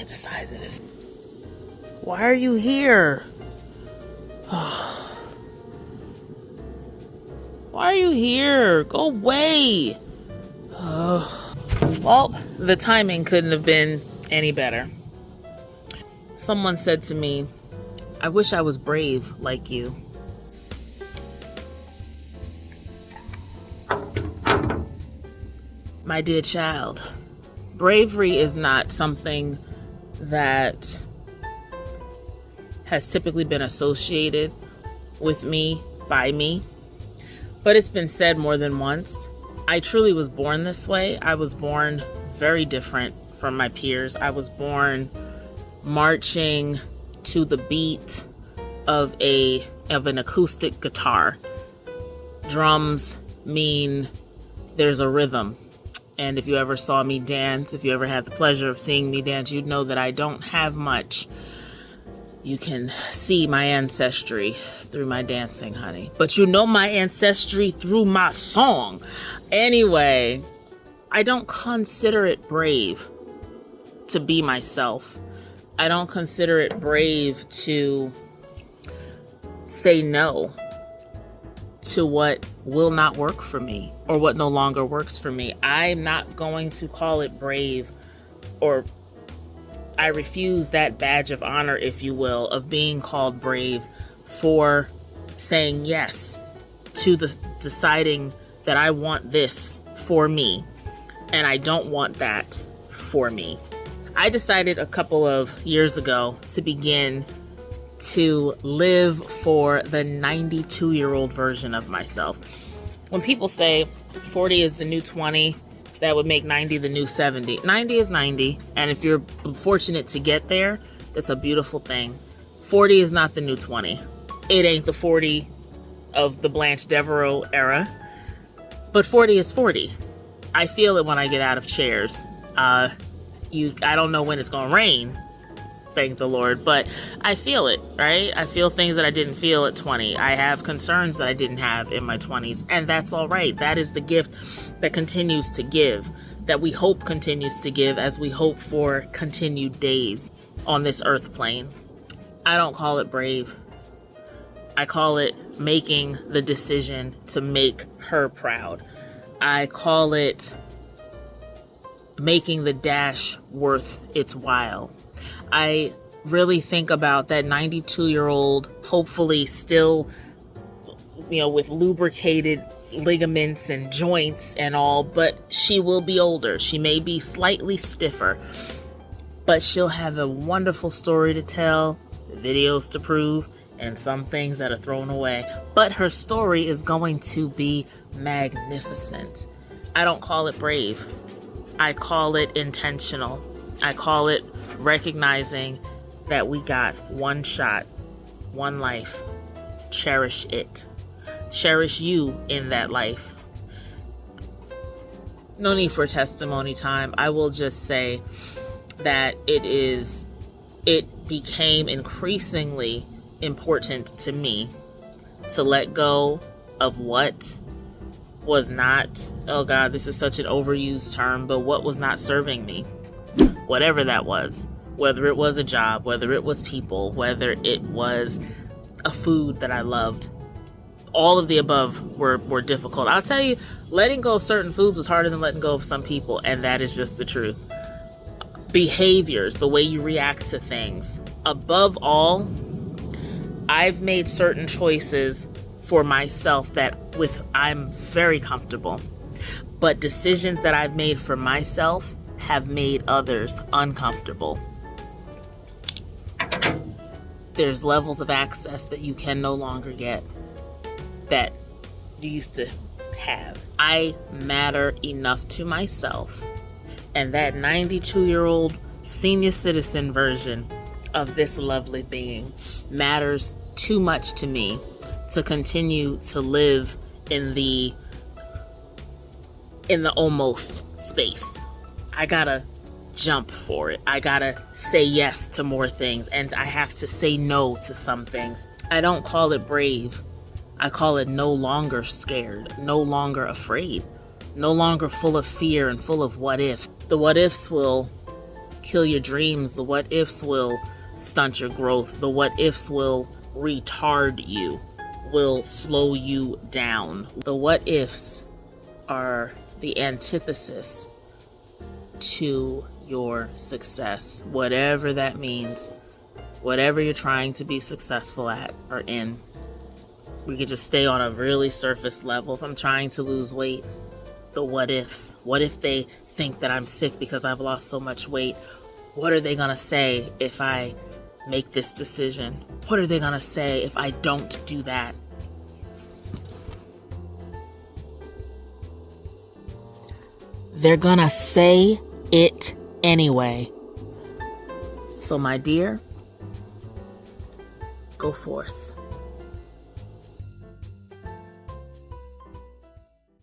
the size of this. Why are you here? Why are you here? Go away. Well, the timing couldn't have been any better. Someone said to me, I wish I was brave like you. My dear child, bravery is not something that has typically been associated with me, by me, but it's been said more than once. I truly was born this way. I was born very different from my peers. I was born marching to the beat of an acoustic guitar. Drums mean there's a rhythm. And if you ever saw me dance, if you ever had the pleasure of seeing me dance, you'd know that I don't have much. You can see my ancestry through my dancing, honey. But you know my ancestry through my song. Anyway, I don't consider it brave to be myself. I don't consider it brave to say no to what will not work for me or what no longer works for me. I'm not going to call it brave, or I refuse that badge of honor, if you will, of being called brave for saying yes to the deciding that I want this for me and I don't want that for me. I decided a couple of years ago to begin to live for the 92-year-old version of myself. When people say 40 is the new 20, that would make 90 the new 70. 90 is 90, and if you're fortunate to get there, that's a beautiful thing. 40 is not the new 20. It ain't the 40 of the Blanche Devereaux era, but 40 is 40. I feel it when I get out of chairs. I don't know when it's gonna rain, thank the Lord, but I feel it, right? I feel things that I didn't feel at 20. I have concerns that I didn't have in my 20s, and that's all right. That is the gift that continues to give, that we hope continues to give as we hope for continued days on this earth plane. I don't call it brave. I call it making the decision to make her proud. I call it making the dash worth its while. I really think about that 92-year-old, hopefully still, with lubricated ligaments and joints and all, but she will be older. She may be slightly stiffer, but she'll have a wonderful story to tell, videos to prove, and some things that are thrown away. But her story is going to be magnificent. I don't call it brave. I call it intentional. I call it recognizing that we got one shot, one life. Cherish it. Cherish you in that life. No need for testimony time. I will just say that it became increasingly important to me to let go of what was not, oh God, this is such an overused term, but what was not serving me. Whatever that was, whether it was a job, whether it was people, whether it was a food that I loved, all of the above were difficult. I'll tell you, letting go of certain foods was harder than letting go of some people, and that is just the truth. Behaviors, the way you react to things. Above all, I've made certain choices for myself I'm very comfortable. But decisions that I've made for myself have made others uncomfortable. There's levels of access that you can no longer get that you used to have. I matter enough to myself, and that 92-year-old senior citizen version of this lovely being matters too much to me to continue to live in the almost space. I gotta jump for it. I gotta say yes to more things, and I have to say no to some things. I don't call it brave. I call it no longer scared, no longer afraid, no longer full of fear and full of what ifs. The what ifs will kill your dreams. The what ifs will stunt your growth. The what ifs will retard you, will slow you down. The what ifs are the antithesis to your success, whatever that means, whatever you're trying to be successful at or in. We could just stay on a really surface level. If I'm trying to lose weight, the what ifs. What if they think that I'm sick because I've lost so much weight? What are they gonna say if I make this decision? What are they gonna say if I don't do that? They're gonna say it anyway. So my dear, go forth.